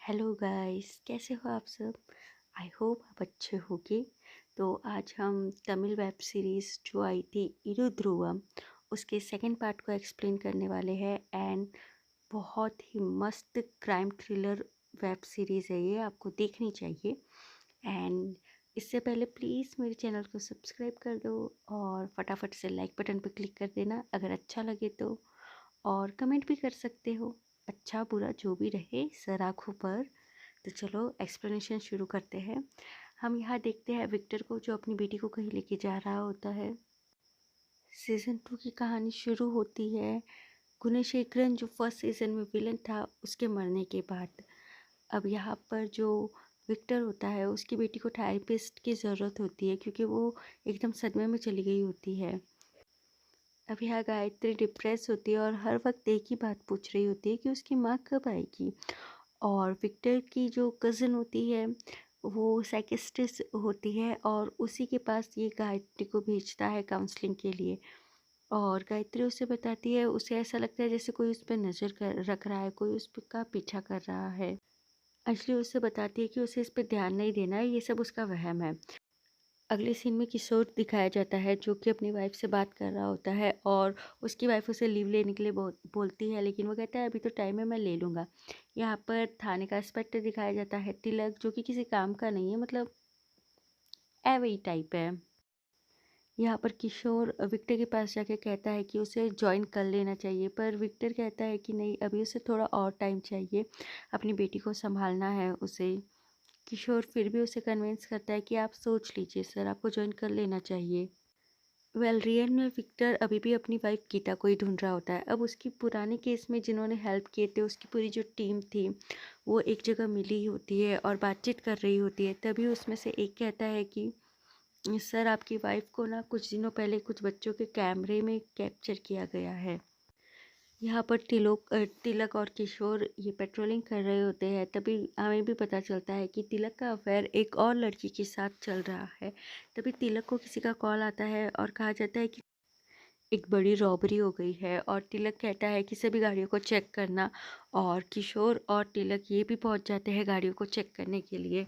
Hello guys, कैसे हो आप सब। आई होप आप अच्छे होगे। तो आज हम तमिल वेब सीरीज़ जो आई थी इरु ध्रुवम, उसके सेकंड पार्ट को एक्सप्लेन करने वाले हैं। एंड बहुत ही मस्त क्राइम थ्रिलर वेब सीरीज़ है, ये आपको देखनी चाहिए। एंड इससे पहले प्लीज़ मेरे चैनल को सब्सक्राइब कर दो और फटाफट से लाइक बटन पर क्लिक कर देना अगर अच्छा लगे तो। और कमेंट भी कर सकते हो, अच्छा बुरा जो भी रहे सर आँखों पर। तो चलो एक्सप्लेनेशन शुरू करते हैं। हम यहाँ देखते हैं विक्टर को, जो अपनी बेटी को कहीं लेके जा रहा होता है। सीज़न 2 की कहानी शुरू होती है गुणशेखरन, जो फर्स्ट सीज़न में विलन था, उसके मरने के बाद। अब यहाँ पर जो विक्टर होता है, उसकी बेटी को थेरेपिस्ट की ज़रूरत होती है क्योंकि वो एकदम सदमे में चली गई होती है। अब यहाँ गायत्री डिप्रेस होती है और हर वक्त एक ही बात पूछ रही होती है कि उसकी माँ कब आएगी। और विक्टर की जो कज़न होती है वो साइकियाट्रिस्ट होती है और उसी के पास ये गायत्री को भेजता है काउंसलिंग के लिए। और गायत्री उसे बताती है, उसे ऐसा लगता है जैसे कोई उस पर नज़र कर रख रहा है, कोई उसका पीछा कर रहा है। अंजलि उसे बताती है कि उसे इस पर ध्यान नहीं देना है, ये सब उसका वहम है। अगले सीन में किशोर दिखाया जाता है, जो कि अपनी वाइफ से बात कर रहा होता है और उसकी वाइफ उसे लीव लेने के लिए बोलती है, लेकिन वो कहता है अभी तो टाइम है, मैं ले लूँगा। यहाँ पर थाने का इंस्पेक्टर दिखाया जाता है तिलक, जो कि किसी काम का नहीं है, मतलब एवरी टाइप है। यहाँ पर किशोर विक्टर के पास जाके कहता है कि उसे ज्वाइन कर लेना चाहिए, पर विक्टर कहता है कि नहीं, अभी उसे थोड़ा और टाइम चाहिए, अपनी बेटी को संभालना है उसे। किशोर फिर भी उसे कन्विंस करता है कि आप सोच लीजिए सर, आपको ज्वाइन कर लेना चाहिए। रियल में विक्टर अभी भी अपनी वाइफ गीता को ही ढूंढ रहा होता है। अब उसकी पुराने केस में जिन्होंने हेल्प किए थे, उसकी पूरी जो टीम थी वो एक जगह मिली होती है और बातचीत कर रही होती है। तभी उसमें से एक कहता है कि सर, आपकी वाइफ को ना कुछ दिनों पहले कुछ बच्चों के कैमरे में कैप्चर किया गया है। यहाँ पर तिलक और किशोर ये पेट्रोलिंग कर रहे होते हैं। तभी हमें भी पता चलता है कि तिलक का अफेयर एक और लड़की के साथ चल रहा है। तभी तिलक को किसी का कॉल आता है और कहा जाता है कि एक बड़ी रॉबरी हो गई है। और तिलक कहता है कि सभी गाड़ियों को चेक करना, और किशोर और तिलक ये भी पहुंच जाते हैं गाड़ियों को चेक करने के लिए।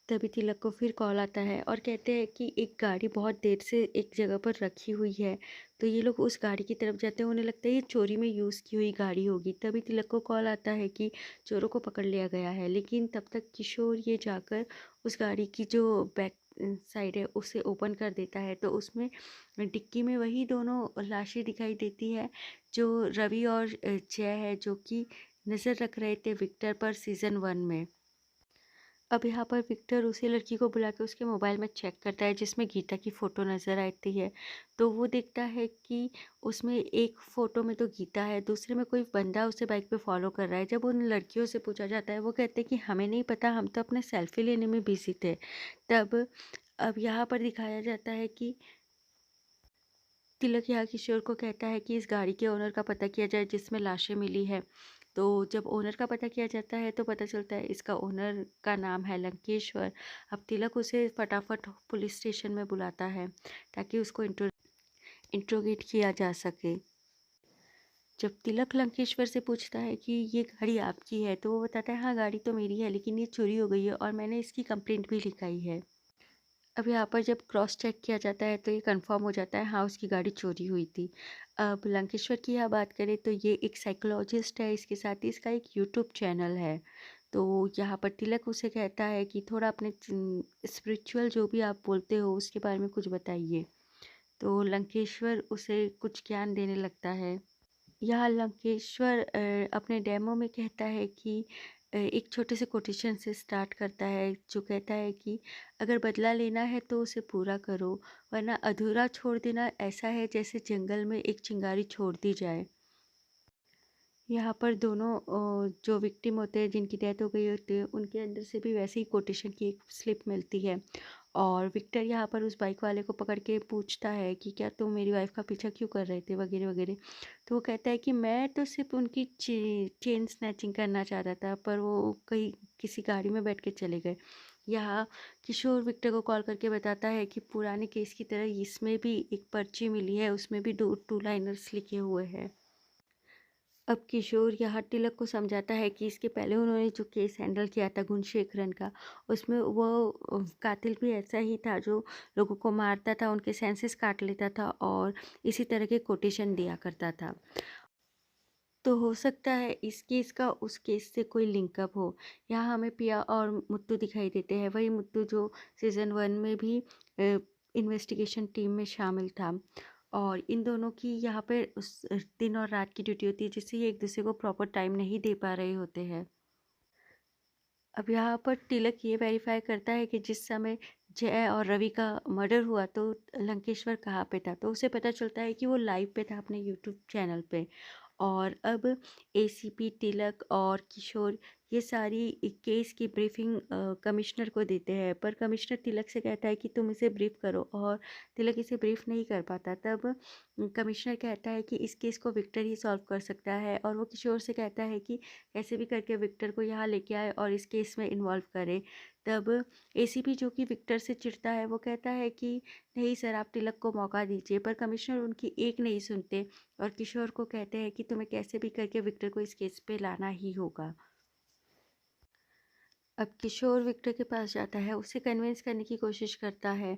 तभी तिलक को फिर कॉल आता है और कहते हैं कि एक गाड़ी बहुत देर से एक जगह पर रखी हुई है। तो ये लोग उस गाड़ी की तरफ जाते हैं, उन्हें लगता है ये चोरी में यूज़ की हुई गाड़ी होगी। तभी तिलक को कॉल आता है कि चोरों को पकड़ लिया गया है, लेकिन तब तक किशोर ये जाकर उस गाड़ी की जो बैक साइड है उसे ओपन कर देता है। तो उसमें डिक्की में वही दोनों लाशें दिखाई देती है जो रवि और जय है, जो कि नज़र रख रहे थे विक्टर पर सीज़न 1 में। अब यहाँ पर विक्टर उसी लड़की को बुला के उसके मोबाइल में चेक करता है जिसमें गीता की फ़ोटो नज़र आती है। तो वो देखता है कि उसमें एक फ़ोटो में तो गीता है, दूसरे में कोई बंदा उसे बाइक पे फॉलो कर रहा है। जब उन लड़कियों से पूछा जाता है, वो कहते हैं कि हमें नहीं पता, हम तो अपने सेल्फी लेने में बिजी थे। तब अब यहाँ पर दिखाया जाता है कि तिलक यहाँ किशोर को कहता है कि इस गाड़ी के ओनर का पता किया जाए जिसमें लाशें मिली है। तो जब ओनर का पता किया जाता है तो पता चलता है इसका ओनर का नाम है लंकेश्वर। अब तिलक उसे फटाफट पुलिस स्टेशन में बुलाता है ताकि उसको इंट्रोगेट किया जा सके। जब तिलक लंकेश्वर से पूछता है कि ये गाड़ी आपकी है, तो वो बताता है हाँ, गाड़ी तो मेरी है, लेकिन ये चोरी हो गई है और मैंने इसकी कंप्लेंट भी लिखाई है। अब यहाँ पर जब क्रॉस चेक किया जाता है तो ये कंफर्म हो जाता है, हाँ, उसकी गाड़ी चोरी हुई थी। अब लंकेश्वर की यहाँ बात करें तो ये एक साइकोलॉजिस्ट है, इसके साथ ही इसका एक यूट्यूब चैनल है। तो यहाँ पर तिलक उसे कहता है कि थोड़ा अपने स्पिरिचुअल जो भी आप बोलते हो उसके बारे में कुछ बताइए। तो लंकेश्वर उसे कुछ ज्ञान देने लगता है। यहाँ लंकेश्वर अपने डेमो में कहता है कि एक छोटे से कोटेशन से स्टार्ट करता है, जो कहता है कि अगर बदला लेना है तो उसे पूरा करो, वरना अधूरा छोड़ देना ऐसा है जैसे जंगल में एक चिंगारी छोड़ दी जाए। यहाँ पर दोनों जो विक्टिम होते हैं, जिनकी डेथ हो गई होती है, उनके अंदर से भी वैसे ही कोटेशन की एक स्लिप मिलती है। और विक्टर यहाँ पर उस बाइक वाले को पकड़ के पूछता है कि क्या तुम मेरी वाइफ का पीछा क्यों कर रहे थे, वगैरह वगैरह। तो वो कहता है कि मैं तो सिर्फ उनकी चेन स्नैचिंग करना चाहता था, पर वो कहीं किसी गाड़ी में बैठ के चले गए। यहाँ किशोर विक्टर को कॉल करके बताता है कि पुराने केस की तरह इसमें भी एक पर्ची मिली है, उसमें भी दो टू लाइनर्स लिखे हुए हैं। अब किशोर यहाँ तिलक को समझाता है कि इसके पहले उन्होंने जो केस हैंडल किया था गुणशेखरन का, उसमें वो कातिल भी ऐसा ही था जो लोगों को मारता था, उनके सेंसेस काट लेता था और इसी तरह के कोटेशन दिया करता था। तो हो सकता है इस केस का उस केस से कोई लिंकअप हो। यहाँ हमें पिया और मुत्तू दिखाई देते हैं, वही मुत्तू जो सीज़न 1 में भी इन्वेस्टिगेशन टीम में शामिल था। और इन दोनों की यहाँ पे उस दिन और रात की ड्यूटी होती है, जिससे ये एक-दूसरे को प्रॉपर टाइम नहीं दे पा रहे होते हैं। अब यहाँ पर तिलक ये वेरीफाई करता है कि जिस समय जय और रवि का मर्डर हुआ तो लंकेश्वर कहाँ पे था, तो उसे पता चलता है कि वो लाइव पे था अपने यूट्यूब चैनल पे। और अब एसीपी तिलक और किशोर ये सारी केस की ब्रीफिंग कमिश्नर को देते हैं, पर कमिश्नर तिलक से कहता है कि तुम इसे ब्रीफ करो, और तिलक इसे ब्रीफ नहीं कर पाता। तब कमिश्नर कहता है कि इस केस को विक्टर ही सॉल्व कर सकता है, और वो किशोर से कहता है कि कैसे भी करके विक्टर को यहाँ लेके आए और इस केस में इन्वॉल्व करे। तब एसीपी जो कि विक्टर से चिढ़ता है, वो कहता है कि नहीं सर, आप तिलक को मौका दीजिए, पर कमिश्नर उनकी एक नहीं सुनते और किशोर को कहते हैं कि तुम्हें कैसे भी करके विक्टर को इस केस पे लाना ही होगा। अब किशोर विक्टर के पास जाता है, उसे कन्विंस करने की कोशिश करता है,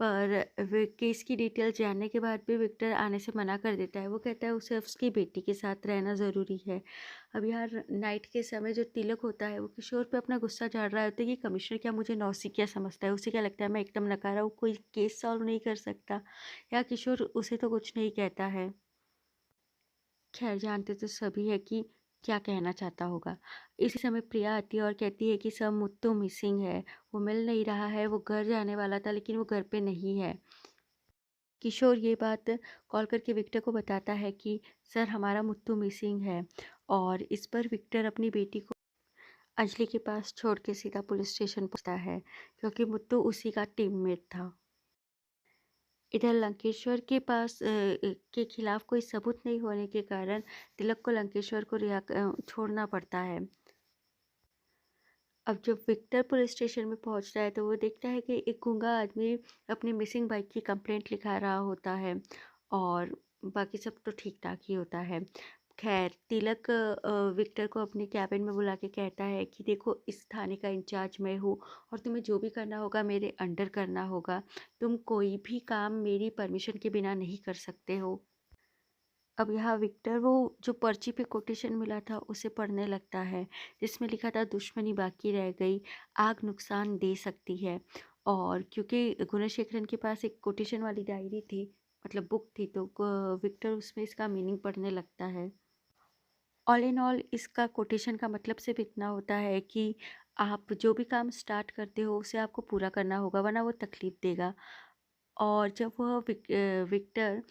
पर केस की डिटेल जानने के बाद भी विक्टर आने से मना कर देता है। वो कहता है उसे उसकी बेटी के साथ रहना ज़रूरी है। अब यार नाइट के समय जो तिलक होता है, वो किशोर पे अपना गुस्सा झाड़ रहा होता है कि कमिश्नर क्या मुझे नौसिखिया समझता है, उसे क्या लगता है मैं एकदम नकारा हूँ, कोई केस सॉल्व नहीं कर सकता। या किशोर उसे तो कुछ नहीं कहता है। खैर जानते तो सभी है कि क्या कहना चाहता होगा। इसी समय प्रिया आती है और कहती है कि सब मुत्तू मिसिंग है, वो मिल नहीं रहा है, वो घर जाने वाला था लेकिन वो घर पे नहीं है। किशोर ये बात कॉल करके विक्टर को बताता है कि सर हमारा मुत्तू मिसिंग है, और इस पर विक्टर अपनी बेटी को अंजलि के पास छोड़ के सीधा पुलिस स्टेशन पहुंचता है, क्योंकि मुत्तू उसी का टीममेट था। इधर लंकेश्वर के पास के खिलाफ कोई सबूत नहीं होने के कारण तिलक को लंकेश्वर को छोड़ना पड़ता है। अब जब विक्टर पुलिस स्टेशन में पहुंचता है तो वो देखता है कि एक गूंगा आदमी अपनी मिसिंग बाइक की कंप्लेंट लिखा रहा होता है, और बाकी सब तो ठीक ठाक ही होता है। खैर तिलक विक्टर को अपने कैबिन में बुला के कहता है कि देखो इस थाने का इंचार्ज मैं हूँ, और तुम्हें जो भी करना होगा मेरे अंडर करना होगा, तुम कोई भी काम मेरी परमिशन के बिना नहीं कर सकते हो। अब यहाँ विक्टर वो जो पर्ची पे कोटेशन मिला था उसे पढ़ने लगता है, जिसमें लिखा था दुश्मनी बाकी रह गई, आग नुकसान दे सकती है। और क्योंकि गुणशेखरन के पास एक कोटेशन वाली डायरी थी, मतलब बुक थी, तो विक्टर उसमें इसका मीनिंग पढ़ने लगता है। ऑल इन ऑल इसका कोटेशन का मतलब सिर्फ इतना होता है कि आप जो भी काम स्टार्ट करते हो उसे आपको पूरा करना होगा, वरना वो तकलीफ देगा। और जब वह विक्टर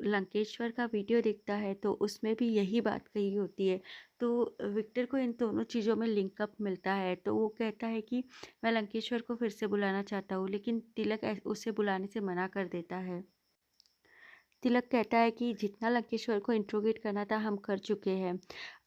लंकेश्वर का वीडियो देखता है तो उसमें भी यही बात कही होती है। तो विक्टर को इन दोनों चीज़ों में लिंकअप मिलता है, तो वो कहता है कि मैं लंकेश्वर को फिर से बुलाना चाहता हूँ, लेकिन तिलक उसे बुलाने से मना कर देता है। तिलक कहता है कि जितना लंकेश्वर को इंट्रोगेट करना था हम कर चुके हैं।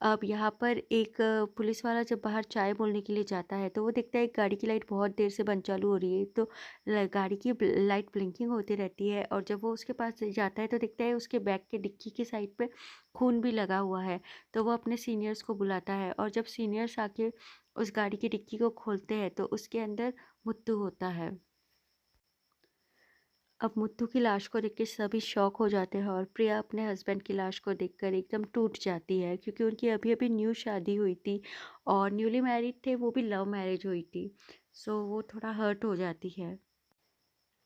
अब यहाँ पर एक पुलिस वाला जब बाहर चाय बोलने के लिए जाता है तो वो देखता है एक गाड़ी की लाइट बहुत देर से बंद चालू हो रही है, तो गाड़ी की लाइट ब्लिंकिंग होती रहती है, और जब वो उसके पास जाता है तो देखता है उसके बैग के डिक्की की साइड पे खून भी लगा हुआ है। तो वो अपने सीनियर्स को बुलाता है, और जब सीनियर्स आके उस गाड़ी की डिक्की को खोलते हैं तो उसके अंदर मुत्तू होता है। अब मुत्तू की लाश को देख के सभी शॉक हो जाते हैं, और प्रिया अपने हस्बैंड की लाश को देखकर एकदम टूट जाती है, क्योंकि उनकी अभी अभी न्यू शादी हुई थी और न्यूली मैरिड थे, वो भी लव मैरिज हुई थी। सो वो थोड़ा हर्ट हो जाती है।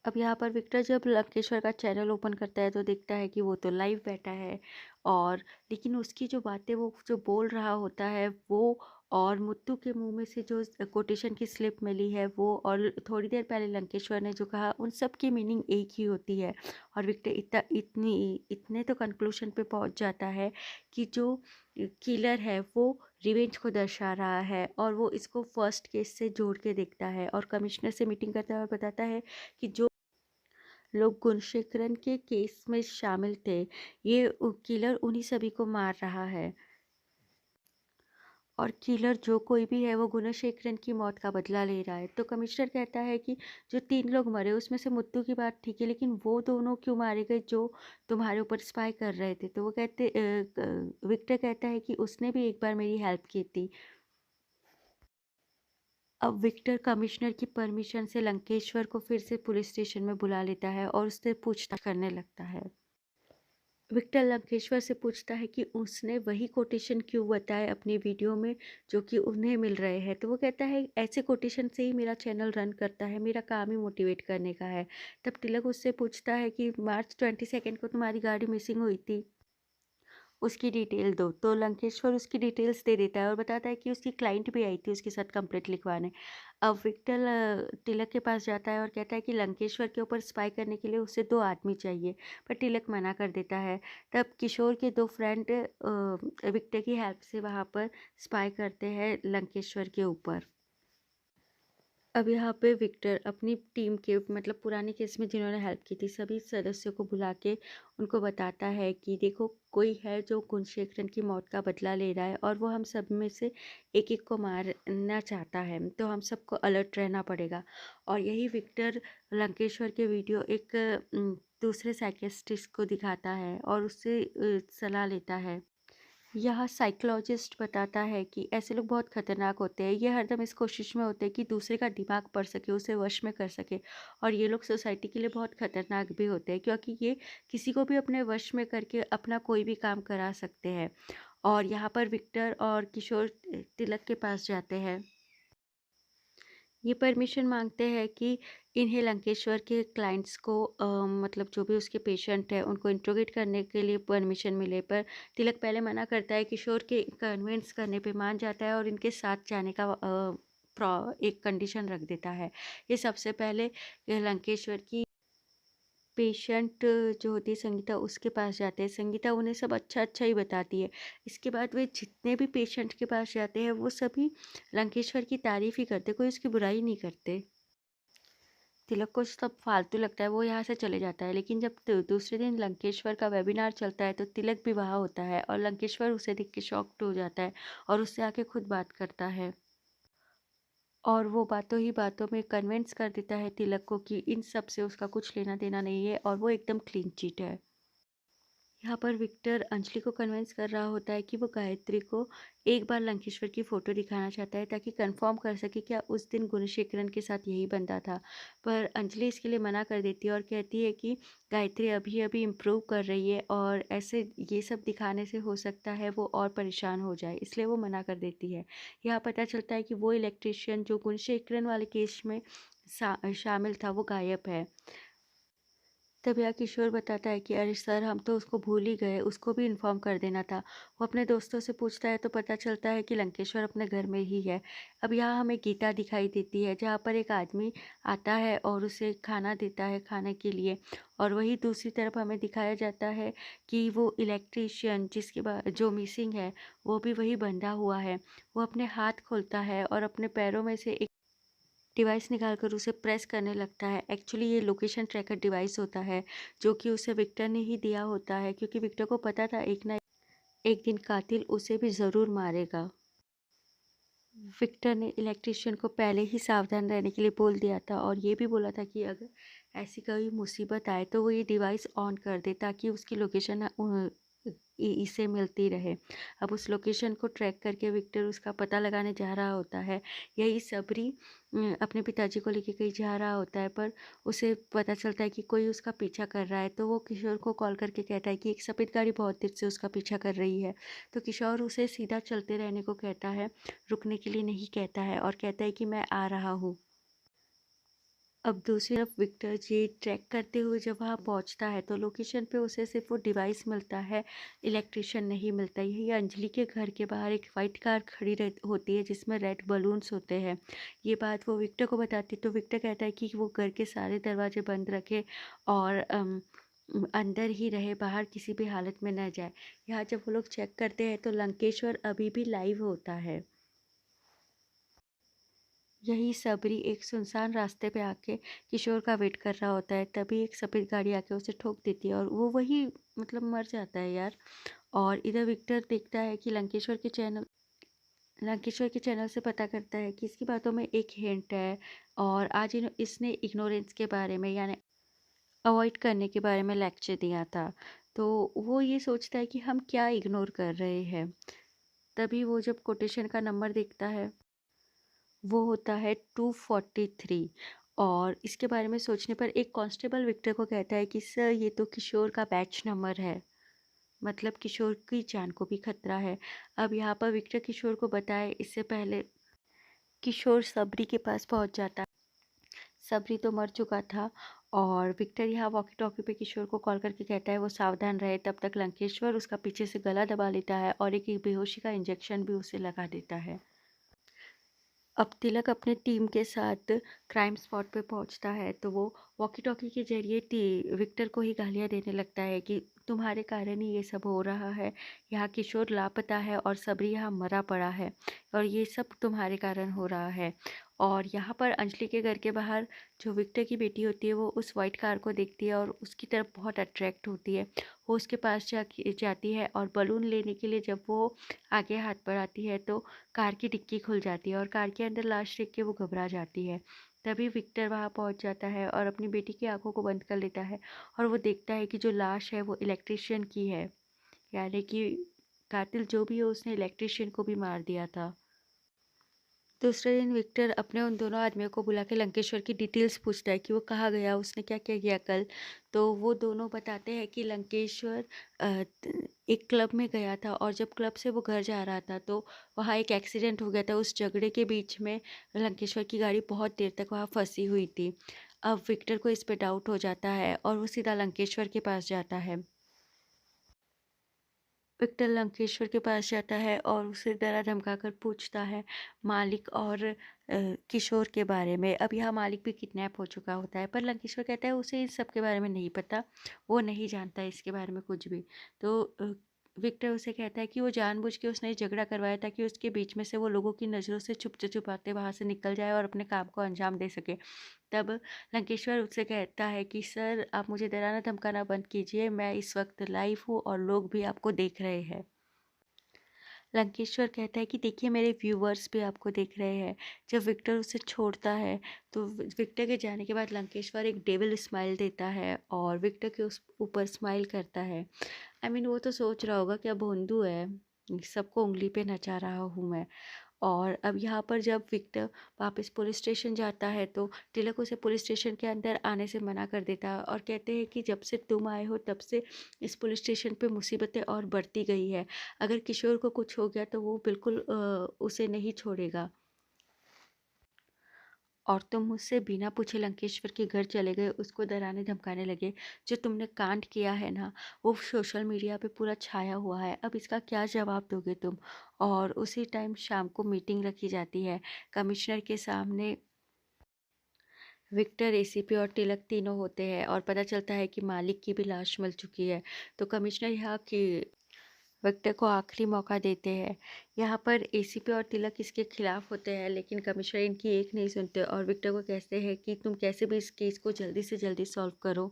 अब यहाँ पर विक्टर जब लंकेश्वर का चैनल ओपन करता है तो देखता है कि वो तो लाइव बैठा है, और लेकिन उसकी जो बातें वो जो बोल रहा होता है वो, और मुत्तू के मुंह में से जो कोटेशन की स्लिप मिली है वो, और थोड़ी देर पहले लंकेश्वर ने जो कहा, उन सब की मीनिंग एक ही होती है। और विक्टर इतने तो कंक्लूजन पे पहुंच जाता है कि जो किलर है वो रिवेंज को दर्शा रहा है, और वो इसको फर्स्ट केस से जोड़ के देखता है, और कमिश्नर से मीटिंग करता हुआ बताता है कि जो लोग गुणशेखरन के केस में शामिल थे, ये किलर उन्हीं सभी को मार रहा है। और किलर जो कोई भी है वो गुणशेखरन की मौत का बदला ले रहा है। तो कमिश्नर कहता है कि जो 3 लोग मरे उसमें से मुत्तू की बात ठीक है, लेकिन वो दोनों क्यों मारे गए जो तुम्हारे ऊपर स्पाई कर रहे थे? तो वो कहते विक्टर कहता है कि उसने भी एक बार मेरी हेल्प की थी। अब विक्टर कमिश्नर की परमिशन से लंकेश्वर को फिर से पुलिस स्टेशन में बुला लेता है और उससे पूछताछ करने लगता है। विक्टर लंकेश्वर से पूछता है कि उसने वही कोटेशन क्यों बताए अपनी वीडियो में जो कि उन्हें मिल रहे हैं। तो वो कहता है ऐसे कोटेशन से ही मेरा चैनल रन करता है, मेरा काम ही मोटिवेट करने का है। तब तिलक उससे पूछता है कि मार्च 22 को तुम्हारी गाड़ी मिसिंग हुई थी, उसकी डिटेल दो। तो लंकेश्वर उसकी डिटेल्स दे देता है और बताता है कि उसकी क्लाइंट भी आई थी उसके साथ कंप्लेंट लिखवाने। अब विक्टर तिलक के पास जाता है और कहता है कि लंकेश्वर के ऊपर स्पाई करने के लिए उसे 2 आदमी चाहिए, पर तिलक मना कर देता है। तब किशोर के 2 फ्रेंड विक्टर की हेल्प से वहाँ पर स्पाई करते हैं लंकेश्वर के ऊपर। अब यहाँ पे विक्टर अपनी टीम के मतलब पुराने केस में जिन्होंने हेल्प की थी सभी सदस्यों को बुला के उनको बताता है कि देखो कोई है जो गुणशेखरन की मौत का बदला ले रहा है और वो हम सब में से एक एक को मारना चाहता है, तो हम सबको अलर्ट रहना पड़ेगा। और यही विक्टर लंकेश्वर के वीडियो एक दूसरे साइकियाट्रिस्ट को दिखाता है और उससे सलाह लेता है। यह साइकोलॉजिस्ट बताता है कि ऐसे लोग बहुत खतरनाक होते हैं। ये हरदम इस कोशिश में होते हैं कि दूसरे का दिमाग पढ़ सके, उसे वश में कर सके, और ये लोग सोसाइटी के लिए बहुत खतरनाक भी होते हैं क्योंकि ये किसी को भी अपने वश में करके अपना कोई भी काम करा सकते हैं। और यहाँ पर विक्टर और किशोर तिलक के पास जाते हैं। ये परमिशन मांगते हैं कि इन्हें लंकेश्वर के क्लाइंट्स को मतलब जो भी उसके पेशेंट हैं उनको इंट्रोगेट करने के लिए परमिशन मिले, पर तिलक पहले मना करता है। किशोर के कन्विंस करने पे मान जाता है और इनके साथ जाने का एक कंडीशन रख देता है। ये सबसे पहले लंकेश्वर की पेशेंट जो होती है संगीता उसके पास जाते हैं। संगीता उन्हें सब अच्छा-अच्छा ही बताती है। इसके बाद वे जितने भी पेशेंट के पास जाते हैं वो सभी लंकेश्वर की तारीफ़ ही करते, कोई उसकी बुराई नहीं करते। तिलक को सब फालतू लगता है, वो यहाँ से चले जाता है। लेकिन जब दूसरे दिन लंकेश्वर का वेबिनार चलता है तो तिलक भी वहाँ होता है और लंकेश्वर उसे देख के शॉक्ड हो जाता है और उससे आके खुद बात करता है। और वो बातों ही बातों में कन्विंस कर देता है तिलक को कि इन सब से उसका कुछ लेना देना नहीं है और वो एकदम क्लीन चिट है। यहाँ पर विक्टर अंजलि को कन्विंस कर रहा होता है कि वो गायत्री को एक बार लंकेश्वर की फ़ोटो दिखाना चाहता है ताकि कंफर्म कर सके क्या उस दिन गुणशेखरन के साथ यही बंदा था। पर अंजलि इसके लिए मना कर देती है और कहती है कि गायत्री अभी अभी इम्प्रूव कर रही है और ऐसे ये सब दिखाने से हो सकता है वो और परेशान हो जाए, इसलिए वो मना कर देती है। यहाँ पता चलता है कि वो इलेक्ट्रिशियन जो गुणशेखरन वाले केस में शामिल था वो गायब है। तब यह किशोर बताता है कि अरे सर हम तो उसको भूल ही गए, उसको भी इन्फॉर्म कर देना था। वो अपने दोस्तों से पूछता है तो पता चलता है कि लंकेश्वर अपने घर में ही है। अब यहाँ हमें गीता दिखाई देती है जहाँ पर एक आदमी आता है और उसे खाना देता है खाने के लिए, और वही दूसरी तरफ हमें दिखाया जाता है कि वो इलेक्ट्रीशियन जिसके बाद जो मिसिंग है वो भी वही बंधा हुआ है। वो अपने हाथ खोलता है और अपने पैरों में से एक डिवाइस निकालकर उसे प्रेस करने लगता है। एक्चुअली ये लोकेशन ट्रैकर डिवाइस होता है जो कि उसे विक्टर ने ही दिया होता है क्योंकि विक्टर को पता था एक ना एक दिन कातिल उसे भी ज़रूर मारेगा। विक्टर ने इलेक्ट्रिशियन को पहले ही सावधान रहने के लिए बोल दिया था और ये भी बोला था कि अगर ऐसी कोई मुसीबत आए तो वो ये डिवाइस ऑन कर दे ताकि उसकी लोकेशन इसे मिलती रहे। अब उस लोकेशन को ट्रैक करके विक्टर उसका पता लगाने जा रहा होता है। यही सबरी अपने पिताजी को लेके कहीं जा रहा होता है, पर उसे पता चलता है कि कोई उसका पीछा कर रहा है। तो वो किशोर को कॉल करके कहता है कि एक सफ़ेद गाड़ी बहुत देर से उसका पीछा कर रही है। तो किशोर उसे सीधा चलते रहने को कहता है, रुकने के लिए नहीं कहता है, और कहता है कि मैं आ रहा हूँ। अब दूसरी तरफ विक्टर जी ट्रैक करते हुए जब वहाँ पहुँचता है तो लोकेशन पे उसे सिर्फ वो डिवाइस मिलता है, इलेक्ट्रिशियन नहीं मिलता। यही अंजलि के घर के बाहर एक वाइट कार खड़ी होती है जिसमें रेड बलून्स होते हैं। ये बात वो विक्टर को बताती तो विक्टर कहता है कि वो घर के सारे दरवाजे बंद रखे और अंदर ही रहे, बाहर किसी भी हालत में न जाए। यहाँ जब वो लोग चेक करते हैं तो लंकेश्वर अभी भी लाइव होता है। यही सबरी एक सुनसान रास्ते पे आके किशोर का वेट कर रहा होता है, तभी एक सफ़ेद गाड़ी आके उसे ठोक देती है और वो वही मतलब मर जाता है यार। और इधर विक्टर देखता है कि लंकेश्वर के चैनल लंकेश्वर के चैनल से पता करता है कि इसकी बातों में एक हिंट है और आज इसने इग्नोरेंस के बारे में यानी अवॉइड करने के बारे में लेक्चर दिया था। तो वो ये सोचता है कि हम क्या इग्नोर कर रहे हैं। तभी वो जब कोटेशन का नंबर देखता है वो होता है 243 और इसके बारे में सोचने पर एक कांस्टेबल विक्टर को कहता है कि सर ये तो किशोर का बैच नंबर है, मतलब किशोर की जान को भी खतरा है। अब यहाँ पर विक्टर किशोर को बताए इससे पहले किशोर सबरी के पास पहुँच जाता है। सबरी तो मर चुका था और विक्टर यहाँ वॉकी टॉकी पे किशोर को कॉल करके कहता है वो सावधान रहे। तब तक लंकेश्वर उसका पीछे से गला दबा लेता है और एक बेहोशी का इंजेक्शन भी उसे लगा देता है। अब तिलक अपने टीम के साथ क्राइम स्पॉट पे पहुंचता है तो वो वॉकी टॉकी के जरिए विक्टर को ही गालियां देने लगता है कि तुम्हारे कारण ही ये सब हो रहा है, यहाँ किशोर लापता है और सबरी यहाँ मरा पड़ा है और ये सब तुम्हारे कारण हो रहा है। और यहाँ पर अंजलि के घर के बाहर जो विक्टर की बेटी होती है वो उस वाइट कार को देखती है और उसकी तरफ बहुत अट्रैक्ट होती है। वो उसके पास जाती है और बलून लेने के लिए जब वो आगे हाथ बढ़ाती है तो कार की डिक्की खुल जाती है और कार के अंदर लाश देख के वो घबरा जाती है। तभी विक्टर वहाँ पहुँच जाता है और अपनी बेटी की आंखों को बंद कर लेता है और वो देखता है कि जो लाश है वो इलेक्ट्रिशियन की है, यानी कि कातिल जो भी हो उसने इलेक्ट्रिशियन को भी मार दिया था। दूसरे दिन विक्टर अपने उन दोनों आदमियों को बुला के लंकेश्वर की डिटेल्स पूछता है कि वो कहाँ गया, उसने क्या क्या किया कल। तो वो दोनों बताते हैं कि लंकेश्वर एक क्लब में गया था और जब क्लब से वो घर जा रहा था तो वहाँ एक एक्सीडेंट हो गया था। उस झगड़े के बीच में लंकेश्वर की गाड़ी बहुत देर तक वहाँ फंसी हुई थी। अब विक्टर को इस पे डाउट हो जाता है और वो सीधा लंकेश्वर के पास जाता है। विक्टर लंकेश्वर के पास जाता है और उसे डरा धमका कर पूछता है मालिक और किशोर के बारे में। अब यहाँ मालिक भी किडनैप हो चुका होता है पर लंकेश्वर कहता है उसे इस सब के बारे में नहीं पता, वो नहीं जानता इसके बारे में कुछ भी। तो विक्टर उसे कहता है कि वो जानबूझ के उसने झगड़ा करवाया ताकि उसके बीच में से वो लोगों की नज़रों से छुपते छुपाते वहाँ से निकल जाए और अपने काम को अंजाम दे सके। तब लंकेश्वर उससे कहता है कि सर आप मुझे डराना धमकाना बंद कीजिए, मैं इस वक्त लाइव हूँ और लोग भी आपको देख रहे हैं। लंकेश्वर कहता है कि देखिए मेरे व्यूवर्स भी आपको देख रहे हैं। जब विक्टर उसे छोड़ता है तो विक्टर के जाने के बाद लंकेश्वर एक डेविल स्माइल देता है और विक्टर के उस ऊपर स्माइल करता है। वो तो सोच रहा होगा क्या भोंदू है, सबको उंगली पे नचा रहा हूँ मैं। और अब यहाँ पर जब विक्टर वापस पुलिस स्टेशन जाता है तो तिलक उसे पुलिस स्टेशन के अंदर आने से मना कर देता है और कहते हैं कि जब से तुम आए हो तब से इस पुलिस स्टेशन पे मुसीबतें और बढ़ती गई है। अगर किशोर को कुछ हो गया तो वो बिल्कुल उसे नहीं छोड़ेगा और तुम मुझसे बिना पूछे लंकेश्वर के घर चले गए, उसको डराने धमकाने लगे। जो तुमने कांड किया है ना वो सोशल मीडिया पे पूरा छाया हुआ है, अब इसका क्या जवाब दोगे तुम। और उसी टाइम शाम को मीटिंग रखी जाती है कमिश्नर के सामने। विक्टर, एसीपी और तिलक तीनों होते हैं और पता चलता है कि मालिक की भी लाश मिल चुकी है। तो कमिश्नर यहाँ की विक्टर को आखिरी मौका देते हैं। यहाँ पर एसीपी और तिलक इसके खिलाफ होते हैं लेकिन कमिश्नर इनकी एक नहीं सुनते और विक्टर को कहते हैं कि तुम कैसे भी इस केस को जल्दी से जल्दी सॉल्व करो।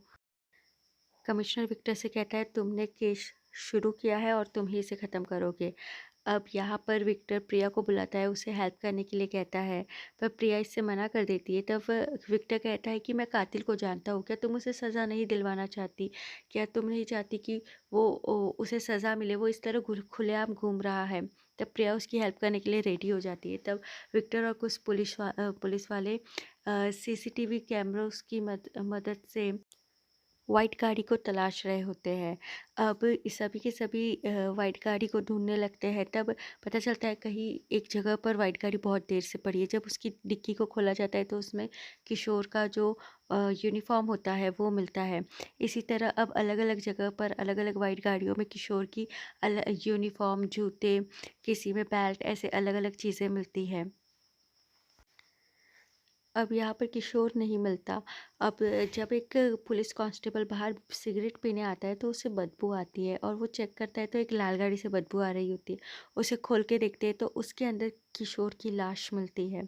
कमिश्नर विक्टर से कहता है तुमने केस शुरू किया है और तुम ही इसे ख़त्म करोगे। अब यहाँ पर विक्टर प्रिया को बुलाता है, उसे हेल्प करने के लिए कहता है पर प्रिया इससे मना कर देती है। तब विक्टर कहता है कि मैं कातिल को जानता हूँ, क्या तुम उसे सज़ा नहीं दिलवाना चाहती, क्या तुम नहीं चाहती कि उसे सज़ा मिले, वो इस तरह खुलेआम घूम रहा है। तब प्रिया उसकी हेल्प करने के लिए रेडी हो जाती है। तब विक्टर और कुछ पुलिस वाले सीसीटीवी कैमरों की मदद से वाइट गाड़ी को तलाश रहे होते हैं। अब इस सभी के सभी वाइट गाड़ी को ढूँढने लगते हैं। तब पता चलता है कहीं एक जगह पर वाइट गाड़ी बहुत देर से पड़ी है। जब उसकी डिक्की को खोला जाता है तो उसमें किशोर का जो यूनिफ़ॉर्म होता है वो मिलता है। इसी तरह अब अलग-अलग जगह पर अलग-अलग वाइट गाड़ियों में किशोर की यूनिफ़ॉर्म, जूते, किसी में बेल्ट, ऐसे अलग-अलग चीज़ें मिलती हैं। अब यहाँ पर किशोर नहीं मिलता। अब जब एक पुलिस कांस्टेबल बाहर सिगरेट पीने आता है तो उसे बदबू आती है और वो चेक करता है तो एक लाल गाड़ी से बदबू आ रही होती है। उसे खोल के देखते हैं तो उसके अंदर किशोर की लाश मिलती है।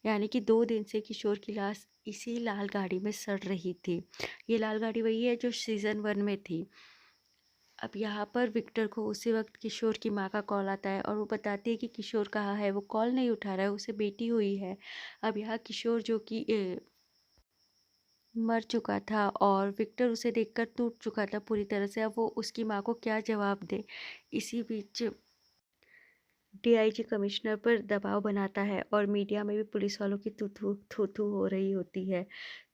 यानी कि 2 दिन से किशोर की लाश इसी लाल गाड़ी में सड़ रही थी। ये लाल गाड़ी वही है जो सीज़न 1 में थी। अब यहाँ पर विक्टर को उसी वक्त किशोर की माँ का कॉल आता है और वो बताती है कि किशोर कहाँ है, वो कॉल नहीं उठा रहा है, उसे बेटी हुई है। अब यहाँ किशोर जो कि मर चुका था और विक्टर उसे देखकर टूट चुका था पूरी तरह से। अब वो उसकी माँ को क्या जवाब दे। इसी बीच डीआईजी कमिश्नर पर दबाव बनाता है और मीडिया में भी पुलिस वालों की तू थू थू थू हो रही होती है।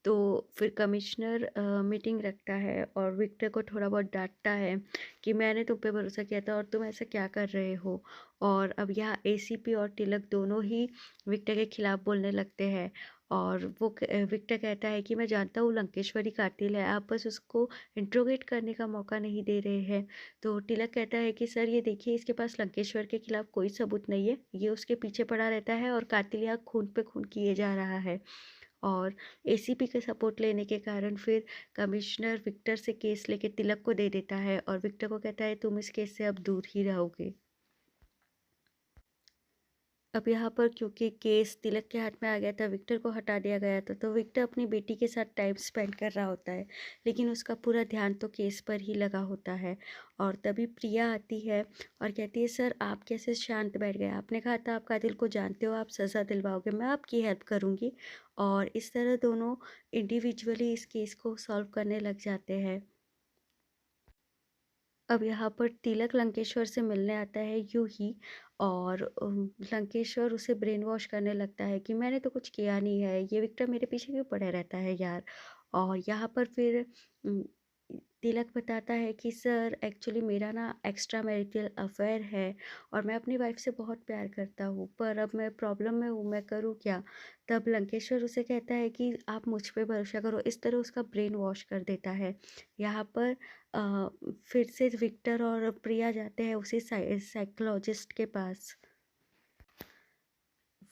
तो फिर कमिश्नर मीटिंग रखता है और विक्टर को थोड़ा बहुत डांटता है कि मैंने तुम पे भरोसा किया था और तुम ऐसा क्या कर रहे हो। और अब यहाँ एसीपी और तिलक दोनों ही विक्टर के खिलाफ बोलने लगते हैं। और विक्टर कहता है कि मैं जानता हूँ लंकेश्वरी कातिल है, आप बस उसको इंट्रोगेट करने का मौका नहीं दे रहे हैं। तो तिलक कहता है कि सर ये देखिए, इसके पास लंकेश्वर के खिलाफ कोई सबूत नहीं है, ये उसके पीछे पड़ा रहता है और कातिल यहाँ खून पे खून किए जा रहा है। और एसीपी का सपोर्ट लेने के कारण फिर कमिश्नर विक्टर से केस लेके तिलक को दे देता है और विक्टर को कहता है तुम इस केस से अब दूर ही रहोगे। अब यहाँ पर क्योंकि केस तिलक के हाथ में आ गया था, विक्टर को हटा दिया गया था, तो विक्टर अपनी बेटी के साथ टाइम स्पेंड कर रहा होता है, लेकिन उसका पूरा ध्यान तो केस पर ही लगा होता है। और तभी प्रिया आती है और कहती है सर आप कैसे शांत बैठ गए, आपने कहा था आप कातिल को जानते हो, आप सज़ा दिलवाओगे, मैं आपकी हेल्प करूँगी। और इस तरह दोनों इंडिविजुअली इस केस को सॉल्व करने लग जाते हैं। अब यहाँ पर तिलक लंकेश्वर से मिलने आता है यूँ ही। और लंकेश्वर उसे ब्रेन वॉश करने लगता है कि मैंने तो कुछ किया नहीं है, ये विक्टर मेरे पीछे क्यों पड़े रहता है यार। और यहाँ पर फिर उम, तिलक बताता है कि सर एक्चुअली मेरा ना एक्स्ट्रा मैरिटल अफेयर है और मैं अपनी वाइफ से बहुत प्यार करता हूँ, पर अब मैं प्रॉब्लम में हूँ, मैं करूँ क्या। तब लंकेश्वर उसे कहता है कि आप मुझ पे भरोसा करो, इस तरह उसका ब्रेन वॉश कर देता है। यहाँ पर फिर से विक्टर और प्रिया जाते हैं उसी साइकोलॉजिस्ट के पास।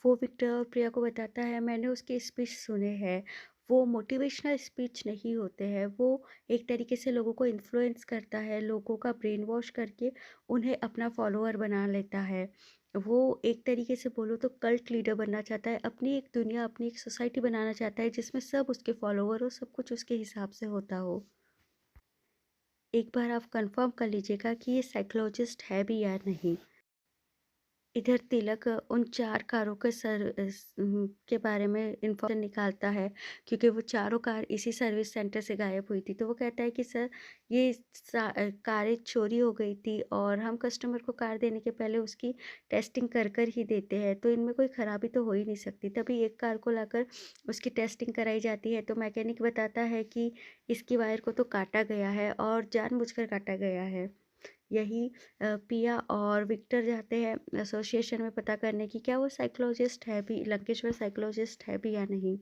वो विक्टर और प्रिया को बताता है मैंने उसके स्पीच सुने हैं, वो मोटिवेशनल स्पीच नहीं होते हैं, वो एक तरीके से लोगों को इन्फ्लुएंस करता है, लोगों का ब्रेन वॉश करके उन्हें अपना फॉलोअर बना लेता है। वो एक तरीके से बोलो तो कल्ट लीडर बनना चाहता है, अपनी एक दुनिया, अपनी एक सोसाइटी बनाना चाहता है जिसमें सब उसके फॉलोअर हो, सब कुछ उसके हिसाब से होता हो। एक बार आप कंफर्म कर लीजिएगा कि ये साइकोलॉजिस्ट है भी या नहीं। इधर तिलक उन 4 कारों के के बारे में इन्फॉर्मेशन निकालता है, क्योंकि वो चारों कार इसी सर्विस सेंटर से गायब हुई थी। तो वो कहता है कि सर ये कारें चोरी हो गई थी और हम कस्टमर को कार देने के पहले उसकी टेस्टिंग कर कर ही देते हैं, तो इनमें कोई ख़राबी तो हो ही नहीं सकती। तभी एक कार को लाकर उसकी टेस्टिंग कराई जाती है, तो मैकेनिक बताता है कि इसकी वायर को तो काटा गया है और जानबूझकर काटा गया है। यही पिया और विक्टर जाते हैं एसोसिएशन में पता करने की क्या वो साइकोलॉजिस्ट है भी, लंकेश्वर साइकोलॉजिस्ट है भी या नहीं।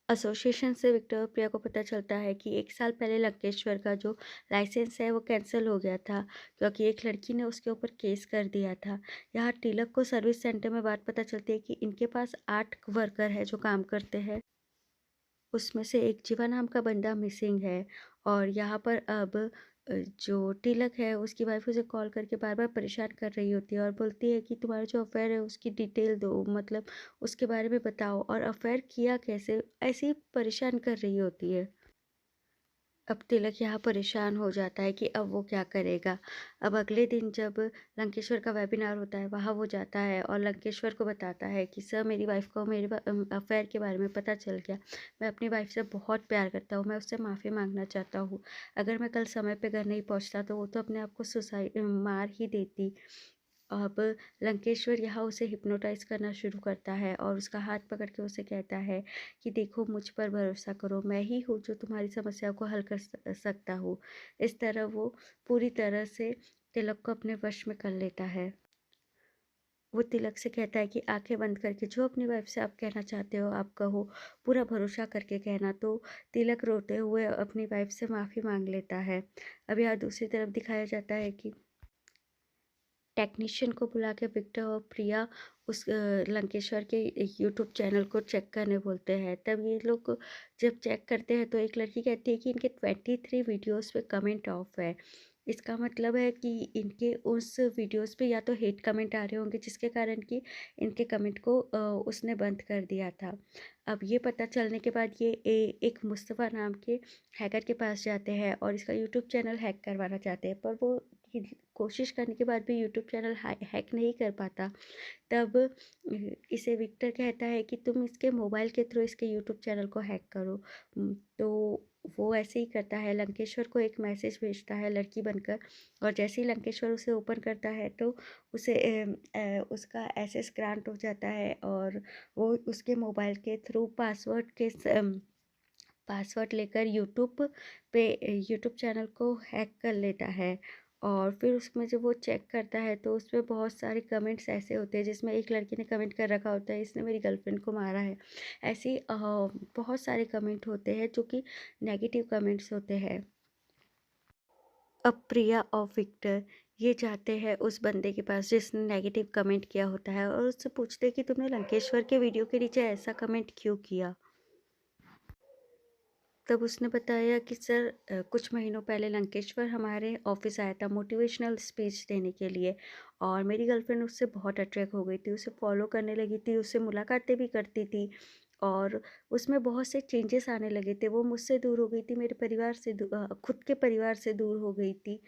एसोसिएशन से विक्टर और प्रिया को पता चलता है कि 1 साल पहले लंकेश्वर का जो लाइसेंस है वो कैंसिल हो गया था, क्योंकि एक लड़की ने उसके ऊपर केस कर दिया था। यहाँ तिलक को सर्विस सेंटर में बात पता चलती है कि इनके पास 8 वर्कर है जो काम करते हैं, उसमें से एक जीवा नाम का बंदा मिसिंग है। और यहाँ पर अब जो तिलक है उसकी वाइफ उसे कॉल करके बार बार परेशान कर रही होती है और बोलती है कि तुम्हारा जो अफेयर है उसकी डिटेल दो, मतलब उसके बारे में बताओ और अफेयर किया कैसे, ऐसे ही परेशान कर रही होती है। अब तिलक यहाँ परेशान हो जाता है कि अब वो क्या करेगा। अब अगले दिन जब लंकेश्वर का वेबिनार होता है वहाँ वो जाता है और लंकेश्वर को बताता है कि सर मेरी वाइफ को मेरे अफेयर के बारे में पता चल गया, मैं अपनी वाइफ से बहुत प्यार करता हूँ, मैं उससे माफ़ी मांगना चाहता हूँ, अगर मैं कल समय पे घर नहीं पहुँचता तो वो तो अपने आप को सुसाइड मार ही देती। अब लंकेश्वर यहाँ उसे हिप्नोटाइज़ करना शुरू करता है और उसका हाथ पकड़ के उसे कहता है कि देखो मुझ पर भरोसा करो, मैं ही हूँ जो तुम्हारी समस्या को हल कर सकता हूँ। इस तरह वो पूरी तरह से तिलक को अपने वश में कर लेता है। वो तिलक से कहता है कि आंखें बंद करके जो अपनी वाइफ से आप कहना चाहते हो आप कहो, पूरा भरोसा करके कहना। तो तिलक रोते हुए अपनी वाइफ से माफ़ी मांग लेता है। अब यहाँ दूसरी तरफ दिखाया जाता है कि टेक्नीशियन को बुला के विक्टर और प्रिया उस लंकेश्वर के यूट्यूब चैनल को चेक करने बोलते हैं। तब ये लोग जब चेक करते हैं तो एक लड़की कहती है कि इनके 23 वीडियोस पे कमेंट ऑफ है। इसका मतलब है कि इनके उस वीडियोस पे या तो हेट कमेंट आ रहे होंगे, जिसके कारण कि इनके कमेंट को उसने बंद कर दिया था। अब ये पता चलने के बाद ये एक मुस्तफ़ा नाम के हैकर के पास जाते हैं और इसका यूट्यूब चैनल हैक करवाना चाहते हैं, पर वो कोशिश करने के बाद भी यूट्यूब चैनल हैक नहीं कर पाता। तब इसे विक्टर कहता है कि तुम इसके मोबाइल के थ्रू इसके यूट्यूब चैनल को हैक करो। तो वो ऐसे ही करता है, लंकेश्वर को एक मैसेज भेजता है लड़की बनकर, और जैसे ही लंकेश्वर उसे ओपन करता है तो उसे उसका एक्सेस ग्रांट हो जाता है, और वो उसके मोबाइल के थ्रू पासवर्ड लेकर यूट्यूब चैनल को हैक कर लेता है। और फिर उसमें जब वो चेक करता है तो उसमें बहुत सारे कमेंट्स ऐसे होते हैं जिसमें एक लड़की ने कमेंट कर रखा होता है, इसने मेरी गर्लफ्रेंड को मारा है। ऐसे ही बहुत सारे कमेंट होते हैं जो कि नेगेटिव कमेंट्स होते हैं। अब प्रिया और विक्टर ये जाते हैं उस बंदे के पास जिसने नेगेटिव कमेंट किया होता है, और उससे पूछते हैं कि तुमने लंकेश्वर के वीडियो के नीचे ऐसा कमेंट क्यों किया। तब उसने बताया कि सर कुछ महीनों पहले लंकेश्वर हमारे ऑफिस आया था मोटिवेशनल स्पीच देने के लिए, और मेरी गर्लफ्रेंड उससे बहुत अट्रैक्ट हो गई थी, उसे फॉलो करने लगी थी, उससे मुलाकातें भी करती थी, और उसमें बहुत से चेंजेस आने लगे थे। वो मुझसे दूर हो गई थी, मेरे खुद के परिवार से दूर हो गई थी।